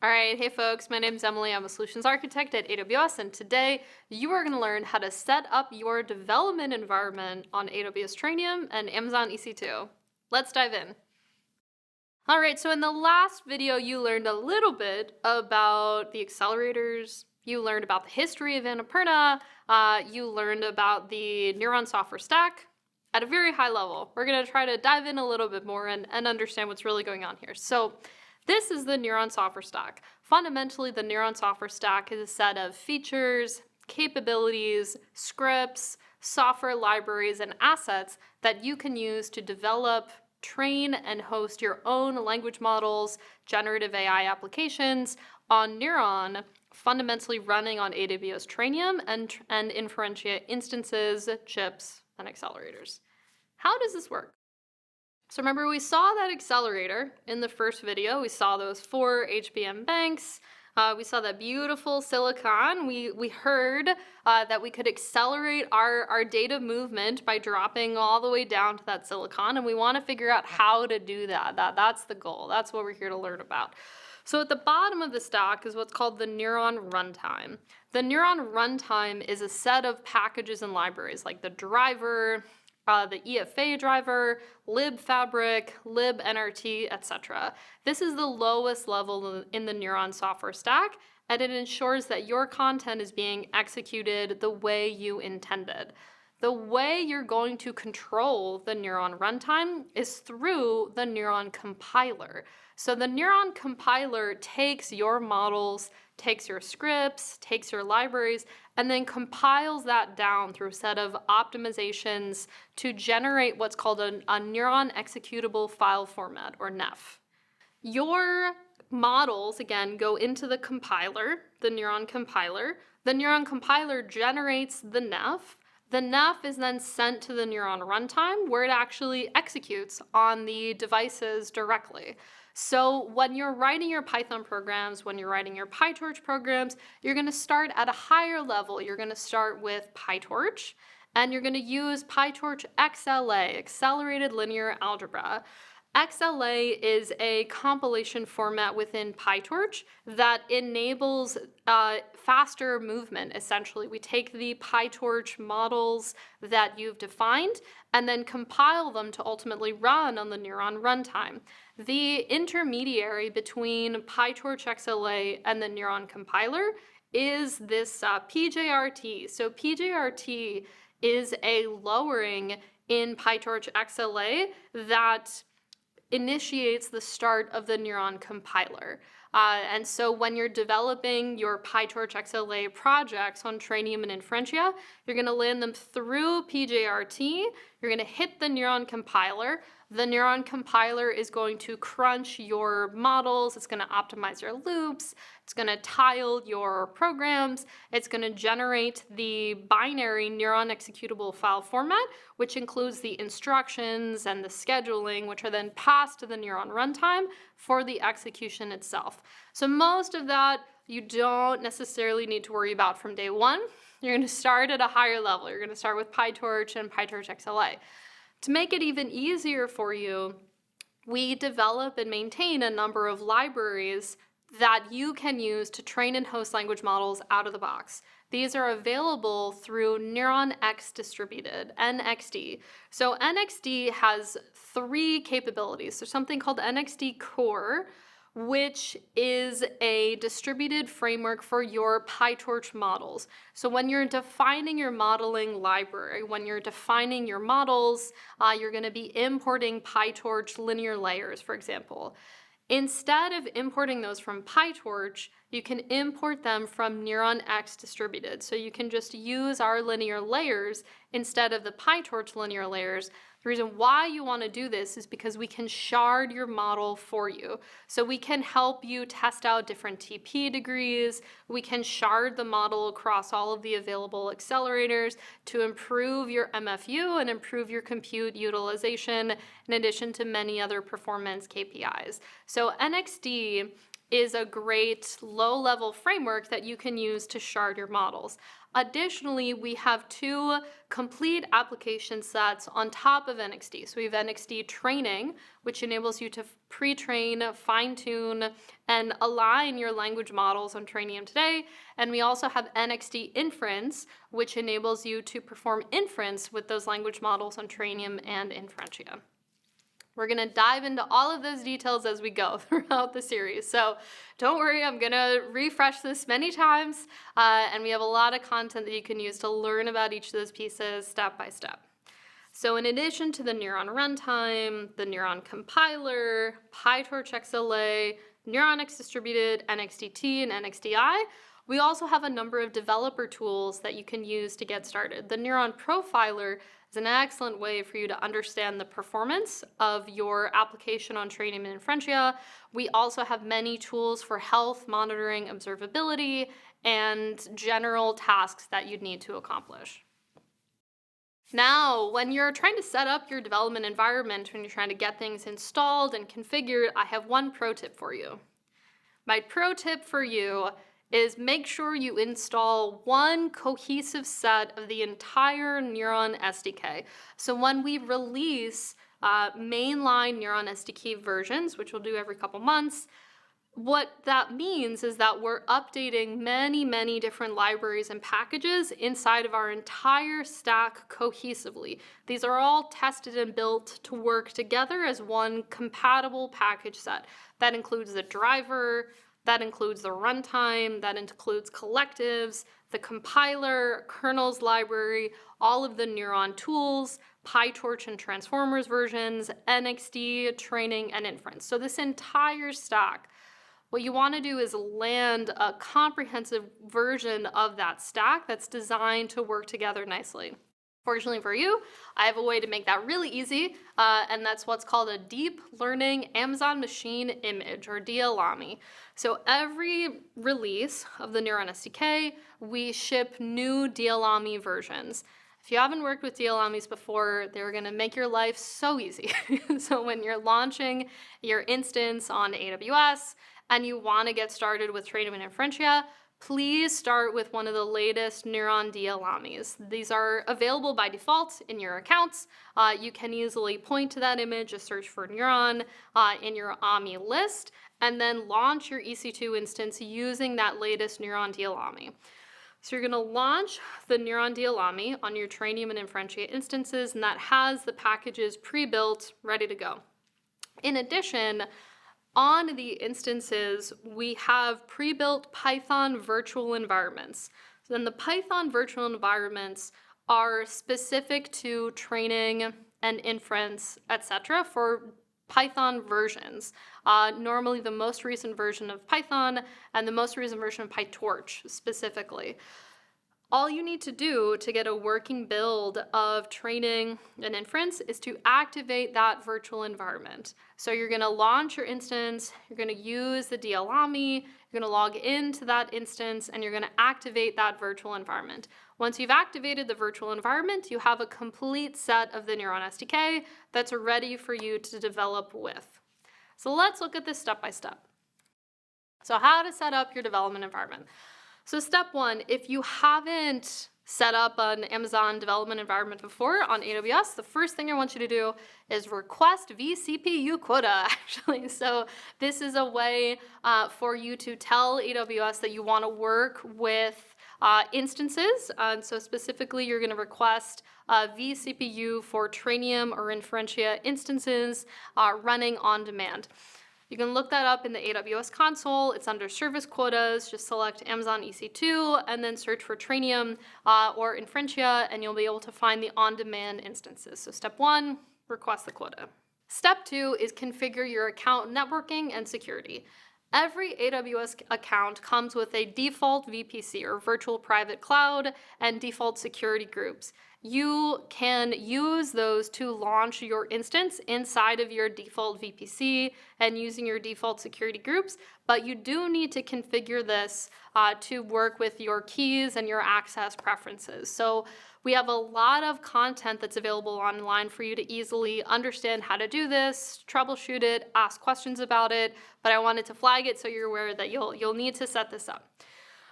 All right, hey folks, my name's Emily. I'm a solutions architect at AWS, and today you are going to learn how to set up your development environment on AWS Trainium and Amazon EC2. Let's dive in. All right, so in the last video, you learned a little bit about the accelerators. You learned about the history of Annapurna. You learned about the Neuron software stack at a very high level. We're going to try to dive in a little bit more and understand what's really going on here. So this is the Neuron software stack. Fundamentally, the Neuron software stack is a set of features, capabilities, scripts, software libraries, and assets that you can use to develop, train, and host your own language models, generative AI applications on Neuron, fundamentally running on AWS Trainium and Inferentia instances, chips, and accelerators. How does this work? So remember, we saw that accelerator in the first video. We saw those 4 HBM banks. We saw that beautiful silicon. We heard that we could accelerate our data movement by dropping all the way down to that silicon, and we want to figure out how to do that. That's the goal. That's what we're here to learn about. So at the bottom of the stack is what's called the Neuron runtime. The Neuron runtime is a set of packages and libraries like the driver, the EFA driver, libfabric, libnrt, etc. This is the lowest level in the Neuron software stack, and it ensures that your content is being executed the way you intended. The way you're going to control the Neuron runtime is through the Neuron compiler. So the Neuron compiler takes your models, takes your scripts, takes your libraries, and then compiles that down through a set of optimizations to generate what's called a neuron executable file format, or NEF. Your models, again, go into the compiler, the Neuron compiler. The Neuron compiler generates the NEF. The NEF is then sent to the Neuron runtime, where it actually executes on the devices directly. So when you're writing your Python programs, when you're writing your PyTorch programs, you're going to start at a higher level. You're going to start with PyTorch, and you're going to use PyTorch XLA, Accelerated Linear Algebra. XLA is a compilation format within PyTorch that enables faster movement, essentially. We take the PyTorch models that you've defined and then compile them to ultimately run on the Neuron runtime. The intermediary between PyTorch XLA and the Neuron compiler is this PJRT. So PJRT is a lowering in PyTorch XLA that initiates the start of the Neuron compiler. And so when you're developing your PyTorch XLA projects on Trainium and Inferentia, you're going to land them through PJRT. You're going to hit the Neuron compiler. The Neuron compiler is going to crunch your models. It's going to optimize your loops. It's going to tile your programs. It's going to generate the binary Neuron executable file format, which includes the instructions and the scheduling, which are then passed to the Neuron runtime for the execution itself. So most of that you don't necessarily need to worry about from day one. You're going to start at a higher level. You're going to start with PyTorch and PyTorch XLA. To make it even easier for you, we develop and maintain a number of libraries that you can use to train and host language models out of the box. These are available through Neuron X Distributed, NXD. So NXD has 3 capabilities. There's something called NXD Core, which is a distributed framework for your PyTorch models. So when you're defining your modeling library, when you're defining your models, you're going to be importing PyTorch linear layers, for example. Instead of importing those from PyTorch, you can import them from Neuron X Distributed. So you can just use our linear layers instead of the PyTorch linear layers. The reason why you want to do this is because we can shard your model for you. So we can help you test out different TP degrees. We can shard the model across all of the available accelerators to improve your MFU and improve your compute utilization, in addition to many other performance KPIs. So NXD is a great low-level framework that you can use to shard your models. Additionally, we have two complete application sets on top of NXT. So we have NXT Training, which enables you to pre-train, fine-tune, and align your language models on Trainium today. And we also have NXT Inference, which enables you to perform inference with those language models on Trainium and Inferentia. We're going to dive into all of those details as we go throughout the series. So don't worry, I'm going to refresh this many times, and we have a lot of content that you can use to learn about each of those pieces step by step. So in addition to the Neuron runtime, the Neuron compiler, PyTorch XLA, NeuronX distributed, NXDT, and NXDI, we also have a number of developer tools that you can use to get started. The Neuron Profiler is an excellent way for you to understand the performance of your application on Trainium and Inferentia. We also have many tools for health monitoring, observability, and general tasks that you'd need to accomplish. Now, when you're trying to set up your development environment, when you're trying to get things installed and configured, I have one pro tip for you. My pro tip for you is make sure you install one cohesive set of the entire Neuron SDK. So when we release mainline Neuron SDK versions, which we'll do every couple months, what that means is that we're updating many different libraries and packages inside of our entire stack cohesively. These are all tested and built to work together as one compatible package set. That includes the driver, that includes the runtime, that includes collectives, the compiler, kernels library, all of the Neuron tools, PyTorch and Transformers versions, NXT, training, and inference. So this entire stack, what you want to do is land a comprehensive version of that stack that's designed to work together nicely. Fortunately for you, I have a way to make that really easy, and that's what's called a Deep Learning Amazon Machine Image, or DLAMI. So every release of the Neuron SDK, we ship new DLAMI versions. If you haven't worked with DLAMIs before, they're going to make your life so easy. So when you're launching your instance on AWS and you want to get started with Trainium and Inferentia, please start with one of the latest Neuron DLAMIs. These are available by default in your accounts. You can easily point to that image, just search for Neuron in your AMI list, and then launch your EC2 instance using that latest Neuron DLAMI. So you're going to launch the Neuron DLAMI on your Trainium and Inferentia instances, and that has the packages pre-built, ready to go. In addition, on the instances, we have pre-built Python virtual environments. So then the Python virtual environments are specific to training and inference, etc., for Python versions. Normally the most recent version of Python and the most recent version of PyTorch specifically. All you need to do to get a working build of training and inference is to activate that virtual environment. So you're going to launch your instance, you're going to use the DLAMI, you're going to log into that instance, and you're going to activate that virtual environment. Once you've activated the virtual environment, you have a complete set of the Neuron SDK that's ready for you to develop with. So let's look at this step by step. So how to set up your development environment. So step one, if you haven't set up an Amazon development environment before on AWS, the first thing I want you to do is request vCPU quota, actually. So this is a way for you to tell AWS that you want to work with instances. And so specifically, you're going to request vCPU for Trainium or Inferentia instances running on demand. You can look that up in the AWS console. It's under service quotas. Just select Amazon EC2 and then search for Trainium or Inferentia, and you'll be able to find the on-demand instances. So step one, request the quota. Step two is configure your account networking and security. Every AWS account comes with a default VPC, or virtual private cloud, and default security groups. You can use those to launch your instance inside of your default VPC and using your default security groups, but you do need to configure this to work with your keys and your access preferences. So We have a lot of content that's available online for you to easily understand how to do this, troubleshoot it, ask questions about it, but I wanted to flag it so you're aware that you'll need to set this up.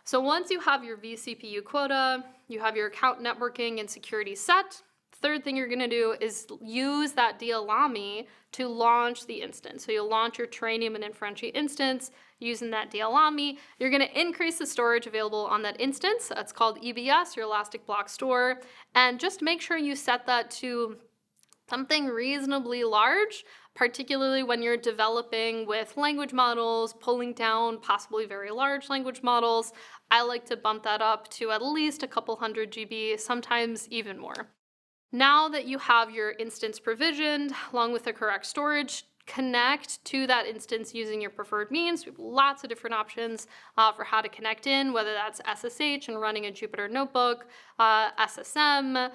So once you have your vCPU quota, you have your account networking and security set, third thing you're going to do is use that DLAMI to launch the instance. So you'll launch your Trainium and Inferentia instance using that DLAMI. You're going to increase the storage available on that instance. That's called EBS, your Elastic Block Store. And just make sure you set that to something reasonably large, particularly when you're developing with language models, pulling down possibly very large language models. I like to bump that up to at least a couple hundred GB, sometimes even more. Now that you have your instance provisioned, along with the correct storage, connect to that instance using your preferred means. We have lots of different options for how to connect in, whether that's SSH and running a Jupyter notebook, SSM,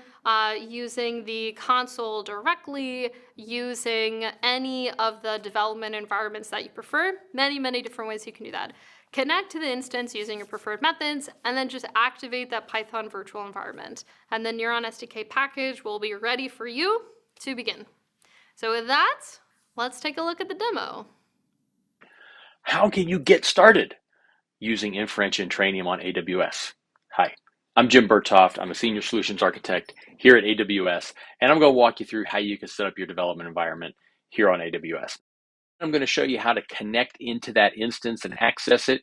using the console directly, using any of the development environments that you prefer. Many, many different ways you can do that. Connect to the instance using your preferred methods, and then just activate that Python virtual environment. And the Neuron SDK package will be ready for you to begin. So with that, let's take a look at the demo. How can you get started using Inferentia and Trainium on AWS? Hi, I'm Jim Bertoft. I'm a Senior Solutions Architect here at AWS, and I'm going to walk you through how you can set up your development environment here on AWS. I'm going to show you how to connect into that instance and access it,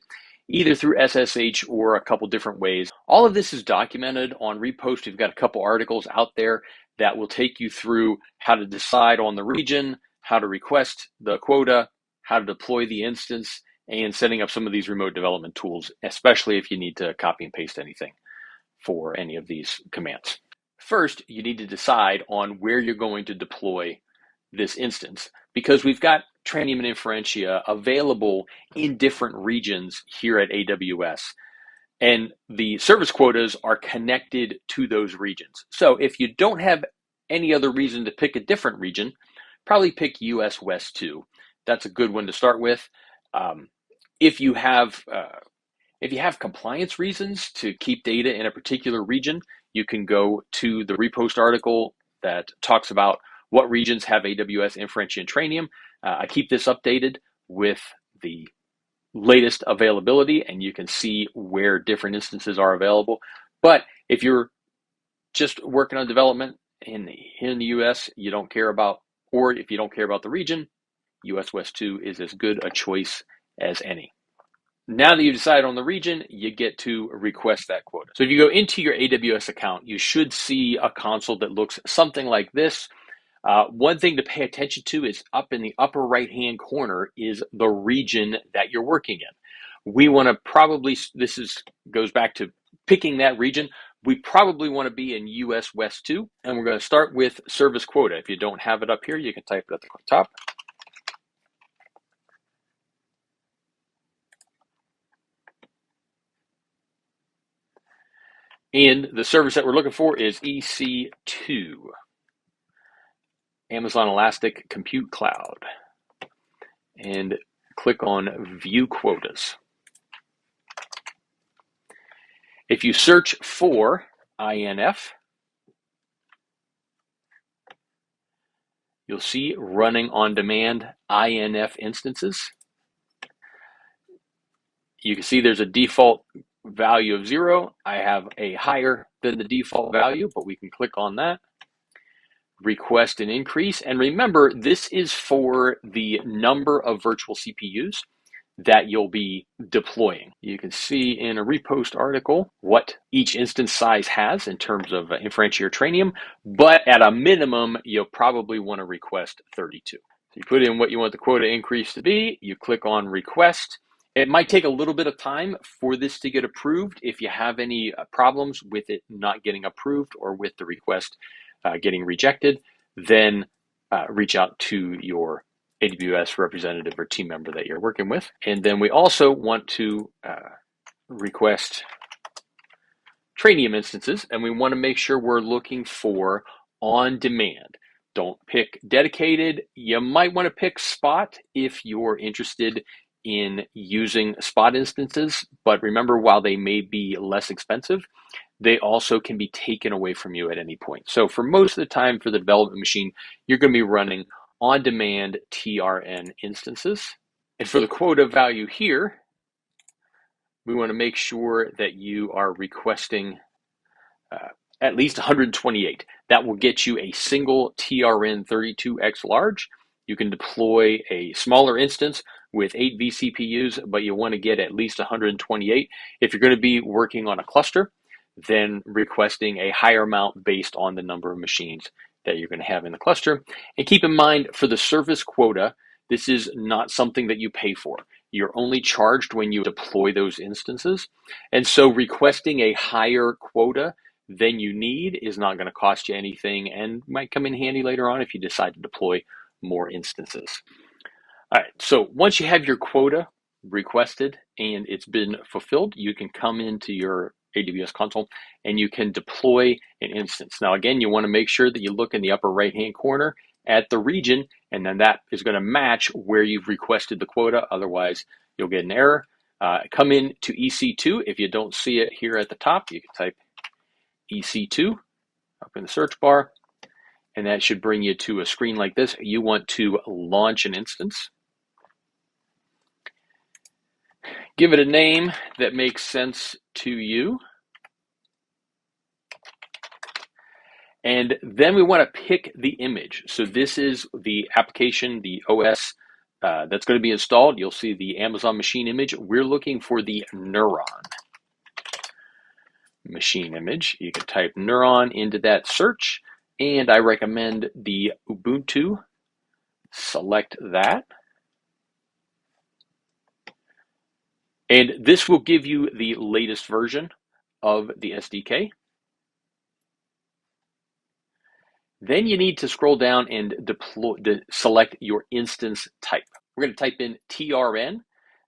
either through SSH or a couple different ways. All of this is documented on Repost. We've got a couple articles out there that will take you through how to decide on the region, how to request the quota, how to deploy the instance, and setting up some of these remote development tools, especially if you need to copy and paste anything for any of these commands. First, you need to decide on where you're going to deploy this instance, because we've got Trainium and Inferentia available in different regions here at AWS. And the service quotas are connected to those regions. So if you don't have any other reason to pick a different region, probably pick US West 2. That's a good one to start with. If you have compliance reasons to keep data in a particular region, you can go to the Repost article that talks about what regions have AWS, Inferentia, and Trainium. I keep this updated with the latest availability, and you can see where different instances are available. But if you're just working on development in the US, you don't care about, or if you don't care about the region, US West 2 is as good a choice as any. Now that you decide on the region, you get to request that quota. So if you go into your AWS account, you should see a console that looks something like this. One thing to pay attention to is up in the upper right-hand corner is the region that you're working in. We want to probably, goes back to picking that region. We probably want to be in US West 2, and we're going to start with service quota. If you don't have it up here, you can type it at the top. And the service that we're looking for is EC2. Amazon Elastic Compute Cloud, and click on View Quotas. If you search for INF, you'll see running on demand INF instances. You can see there's a default value of 0. I have a higher than the default value, but we can click on that. Request an increase. And remember, this is for the number of virtual CPUs that you'll be deploying. You can see in a Repost article what each instance size has in terms of Inferentia or Trainium, but at a minimum, you'll probably want to request 32. So you put in what you want the quota increase to be, you click on request. It might take a little bit of time for this to get approved. If you have any problems with it not getting approved or with the request getting rejected, then reach out to your AWS representative or team member that you're working with. And then we also want to request Trainium instances, and we want to make sure we're looking for on demand. Don't pick dedicated. You might want to pick spot if you're interested in using spot instances, but remember, while they may be less expensive, they also can be taken away from you at any point. So for most of the time for the development machine, you're going to be running on-demand TRN instances. And for the quota value here, we want to make sure that you are requesting at least 128. That will get you a single TRN 32X large. You can deploy a smaller instance with 8 vCPUs, but you want to get at least 128. If you're going to be working on a cluster, then requesting a higher amount based on the number of machines that you're going to have in the cluster. And keep in mind, for the service quota, this is not something that you pay for. You're only charged when you deploy those instances. And so requesting a higher quota than you need is not going to cost you anything and might come in handy later on if you decide to deploy more instances. All right, so once you have your quota requested and it's been fulfilled, you can come into your AWS console and you can deploy an instance. Now, again, you want to make sure that you look in the upper right-hand corner at the region, and then that is going to match where you've requested the quota. Otherwise, you'll get an error. Come in to EC2. If you don't see it here at the top, you can type EC2 up in the search bar, and that should bring you to a screen like this. You want to launch an instance. Give it a name that makes sense to you. And then we want to pick the image. So this is the application, the OS that's going to be installed. You'll see the Amazon machine image. We're looking for the Neuron machine image. You can type Neuron into that search, and I recommend the Ubuntu. Select that. And this will give you the latest version of the SDK. Then you need to scroll down and select your instance type. We're going to type in TRN.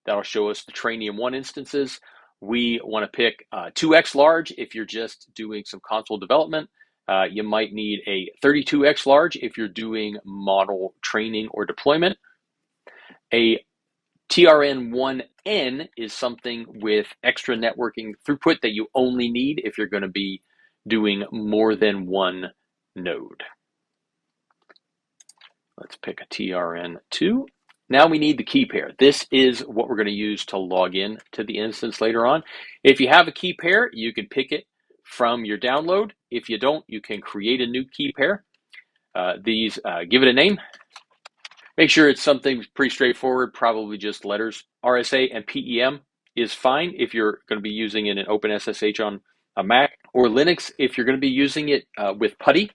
That'll show us the Trainium 1 instances. We want to pick 2x large if you're just doing some console development. You might need a 32x large if you're doing model training or deployment. A TRN1N is something with extra networking throughput that you only need if you're going to be doing more than one node. Let's pick a TRN2. Now we need the key pair. This is what we're going to use to log in to the instance later on. If you have a key pair, you can pick it from your download. If you don't, you can create a new key pair. Give it a name. Make sure it's something pretty straightforward, probably just letters. RSA and PEM is fine if you're going to be using it in OpenSSH on a Mac, or Linux if you're going to be using it with PuTTY.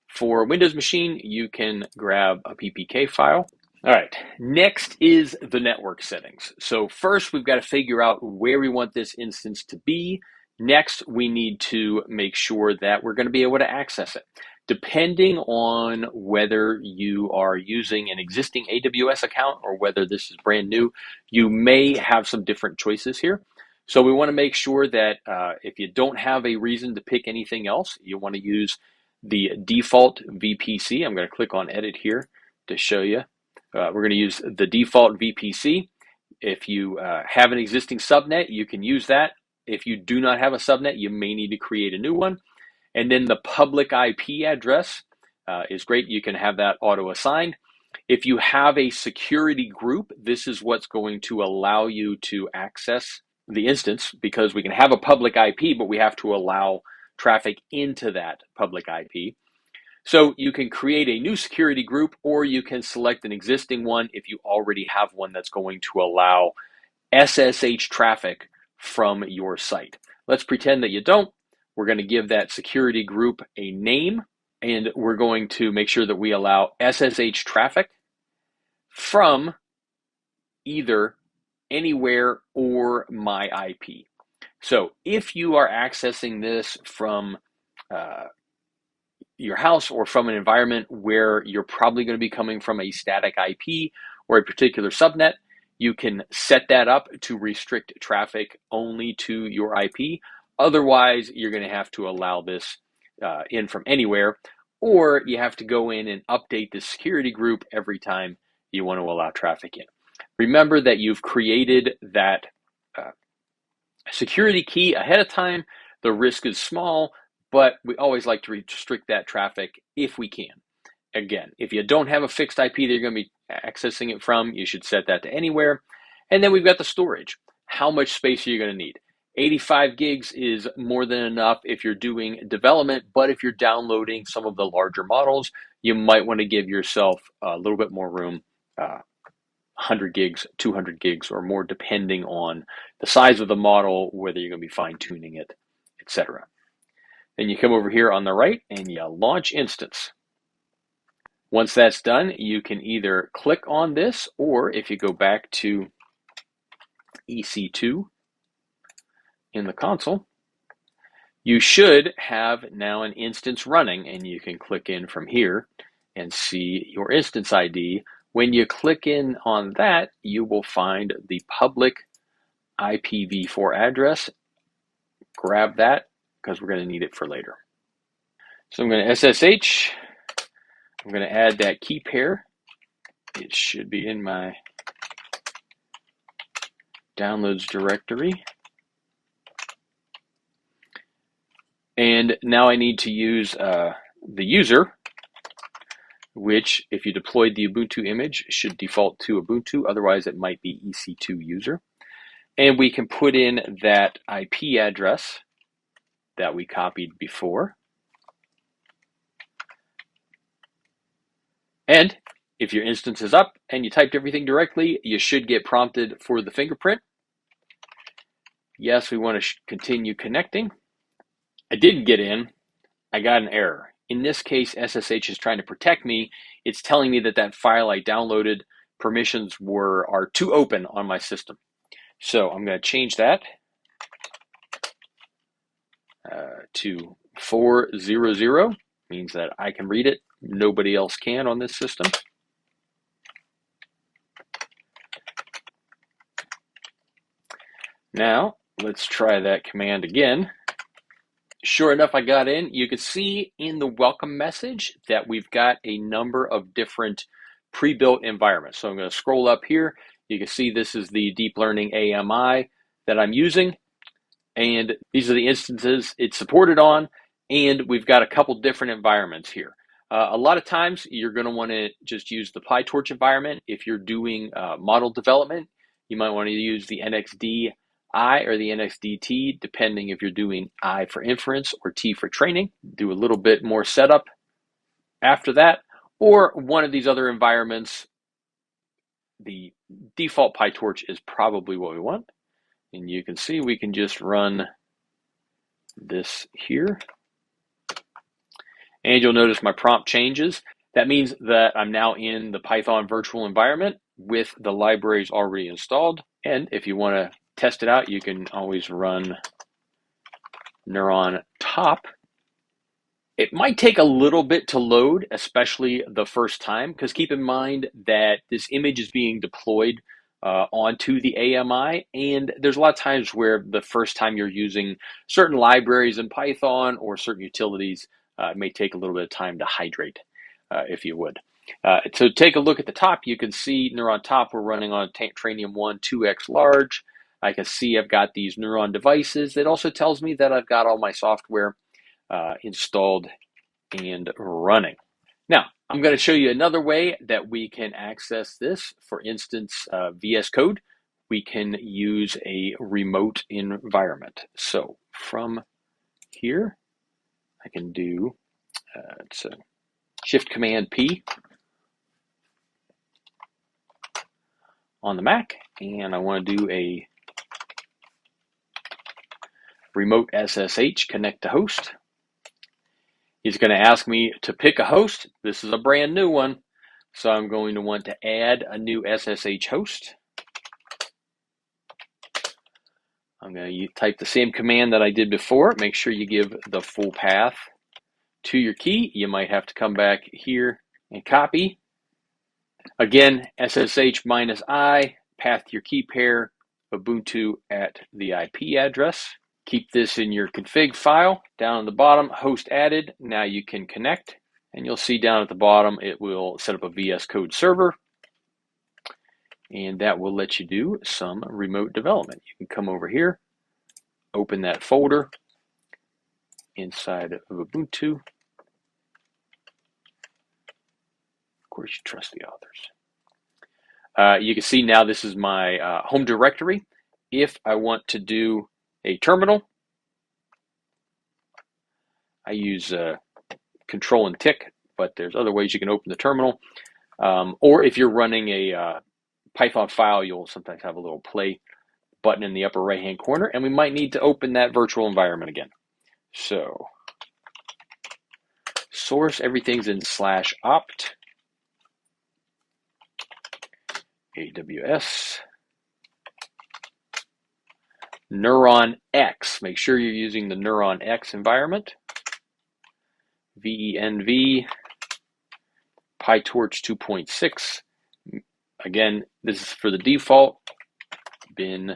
For a Windows machine, you can grab a PPK file. All right, next is the network settings. So first, we've got to figure out where we want this instance to be. Next, we need to make sure that we're going to be able to access it. Depending on whether you are using an existing AWS account or whether this is brand new, you may have some different choices here. So we want to make sure that if you don't have a reason to pick anything else, you want to use the default VPC. I'm going to click on edit here to show you. We're going to use the default VPC. If you have an existing subnet, you can use that. If you do not have a subnet, you may need to create a new one. And then the public IP address is great. You can have that auto-assigned. If you have a security group, this is what's going to allow you to access the instance, because we can have a public IP, but we have to allow traffic into that public IP. So you can create a new security group, or you can select an existing one if you already have one that's going to allow SSH traffic from your site. Let's pretend that you don't. We're going to give that security group a name, and we're going to make sure that we allow SSH traffic from either anywhere or my IP. So if you are accessing this from your house or from an environment where you're probably going to be coming from a static IP or a particular subnet, you can set that up to restrict traffic only to your IP. Otherwise, you're going to have to allow this in from anywhere, or you have to go in and update the security group every time you want to allow traffic in. Remember that you've created that security key ahead of time. The risk is small, but we always like to restrict that traffic if we can. Again, if you don't have a fixed IP that you're going to be accessing it from, you should set that to anywhere. And then we've got the storage. How much space are you going to need? 85 gigs is more than enough if you're doing development, but if you're downloading some of the larger models, you might want to give yourself a little bit more room, 100 gigs, 200 gigs, or more, depending on the size of the model, whether you're going to be fine-tuning it, etc. Then you come over here on the right and you launch instance. Once that's done, you can either click on this, or if you go back to EC2 in the console, you should have now an instance running, and you can click in from here and see your instance ID. When you click in on that, you will find the public IPv4 address. Grab that because we're going to need it for later. So I'm going to SSH. I'm going to add that key pair. It should be in my downloads directory. And now I need to use the user, which, if you deployed the Ubuntu image, should default to Ubuntu. Otherwise, it might be EC2 user. And we can put in that IP address that we copied before. And if your instance is up and you typed everything directly, you should get prompted for the fingerprint. Yes, we want to continue connecting. I didn't get in. I got an error. In this case, SSH is trying to protect me. It's telling me that that file I downloaded, permissions are too open on my system. So I'm going to change that to 400. Means that I can read it. Nobody else can on this system. Now, let's try that command again. Sure enough, I got in. You can see in the welcome message that we've got a number of different pre-built environments. So I'm going to scroll up here. You can see this is the deep learning AMI that I'm using. And these are the instances it's supported on. And we've got a couple different environments here. A lot of times you're going to want to just use the PyTorch environment. If you're doing model development, you might want to use the NXD I or the NXDT, depending if you're doing I for inference or T for training. Do a little bit more setup after that, or one of these other environments. The default PyTorch is probably what we want. And you can see we can just run this here. And you'll notice my prompt changes. That means that I'm now in the Python virtual environment with the libraries already installed. And if you want to test it out, you can always run Neuron top. It might take a little bit to load, especially the first time, because keep in mind that this image is being deployed onto the AMI, and there's a lot of times where the first time you're using certain libraries in Python or certain utilities, it may take a little bit of time to hydrate, if you would. So take a look at the top. You can see Neuron top, we're running on Trainium 1 2x large. I can see I've got these Neuron devices. It also tells me that I've got all my software installed and running. Now, I'm going to show you another way that we can access this. For instance, VS Code, we can use a remote environment. So from here, I can do it's a Shift Command P on the Mac, and I want to do a remote SSH connect to host. He's going to ask me to pick a host. This is a brand new one, so I'm going to want to add a new SSH host. I'm going to type the same command that I did before. Make sure you give the full path to your key. You might have to come back here and copy. Again, SSH -I, path to your key pair, Ubuntu at the IP address. Keep this in your config file. Down at the bottom, host added. Now you can connect, and you'll see down at the bottom it will set up a VS Code server, and that will let you do some remote development. You can come over here, open that folder, inside of Ubuntu. Of course, you trust the authors. You can see now this is my home directory. If I want to do a terminal, I use Control and Tick, but there's other ways you can open the terminal. Or if you're running a Python file, you'll sometimes have a little play button in the upper right-hand corner, and we might need to open that virtual environment again. So, source, everything's in /opt, AWS, Neuron X. Make sure you're using the Neuron X environment. VENV, PyTorch 2.6. Again, this is for the default. Bin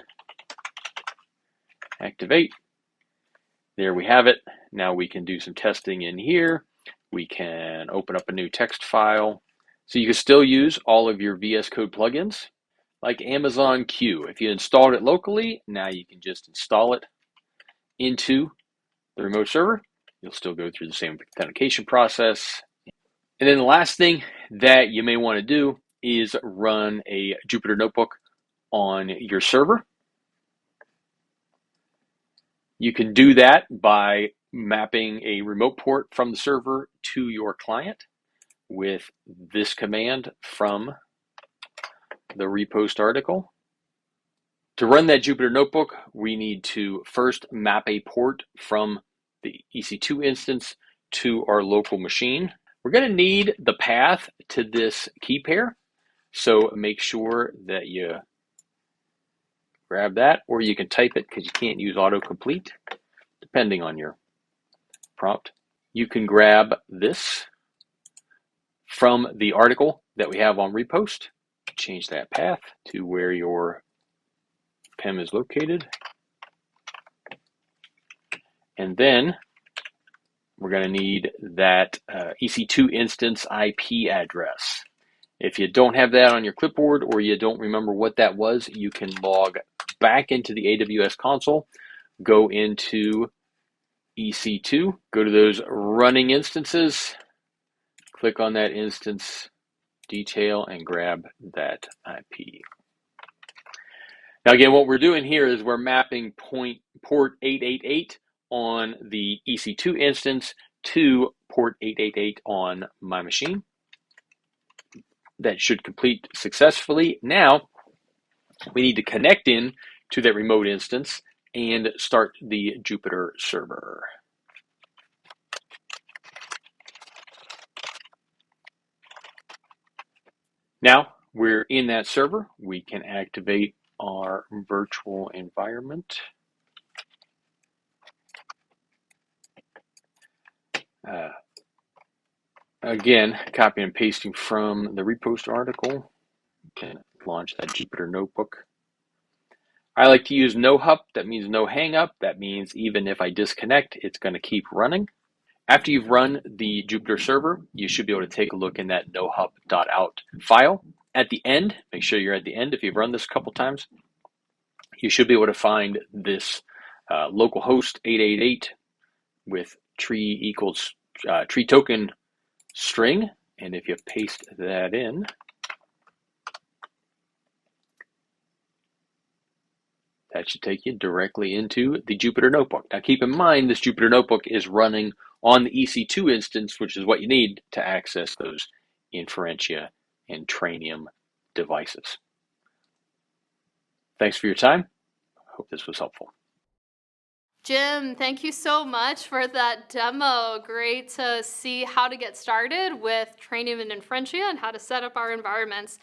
activate. There we have it. Now we can do some testing in here. We can open up a new text file. So you can still use all of your VS Code plugins like Amazon Q. If you installed it locally, now you can just install it into the remote server. You'll still go through the same authentication process. And then the last thing that you may want to do is run a Jupyter Notebook on your server. You can do that by mapping a remote port from the server to your client with this command from the repost article. To run that Jupyter Notebook, we need to first map a port from the EC2 instance to our local machine. We're going to need the path to this key pair, so make sure that you grab that, or you can type it because you can't use autocomplete, depending on your prompt. You can grab this from the article that we have on repost. Change that path to where your PEM is located. And then we're going to need that EC2 instance IP address. If you don't have that on your clipboard or you don't remember what that was, you can log back into the AWS console, go into EC2, go to those running instances, click on that instance detail and grab that IP. Now again, what we're doing here is we're mapping port 888 on the EC2 instance to port 888 on my machine. That should complete successfully. Now we need to connect in to that remote instance and start the Jupyter server. Now we're in that server. We can activate our virtual environment. Again, copy and pasting from the repost article. You can launch that Jupyter Notebook. I like to use no hup. That means no hang up. That means even if I disconnect, it's going to keep running. After you've run the Jupyter server, you should be able to take a look in that nohup.out file. At the end, make sure you're at the end if you've run this a couple times, you should be able to find this localhost 888 with tree equals tree token string. And if you paste that in, that should take you directly into the Jupyter Notebook. Now keep in mind, this Jupyter Notebook is running on the EC2 instance, which is what you need to access those Inferentia and Trainium devices. Thanks for your time. Hope this was helpful. Jim, thank you so much for that demo. Great to see how to get started with Trainium and Inferentia and how to set up our environments.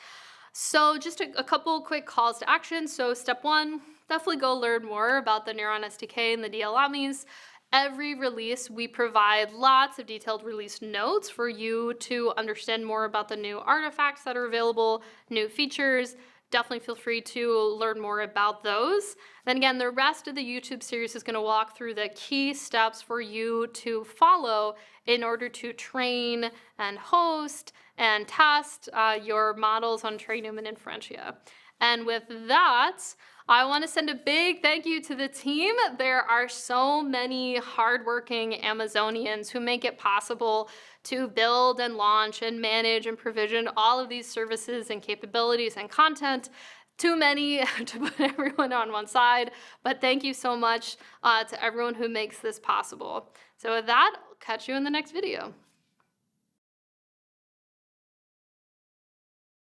So just a couple quick calls to action. So step one, definitely go learn more about the Neuron SDK and the DLLMs. Every release, we provide lots of detailed release notes for you to understand more about the new artifacts that are available, new features. Definitely feel free to learn more about those. Then again, the rest of the YouTube series is going to walk through the key steps for you to follow in order to train and host and test your models on Trainium and Inferentia. And with that, I want to send a big thank you to the team. There are so many hardworking Amazonians who make it possible to build and launch and manage and provision all of these services and capabilities and content. Too many to put everyone on one side, but thank you so much to everyone who makes this possible. So with that, I'll catch you in the next video.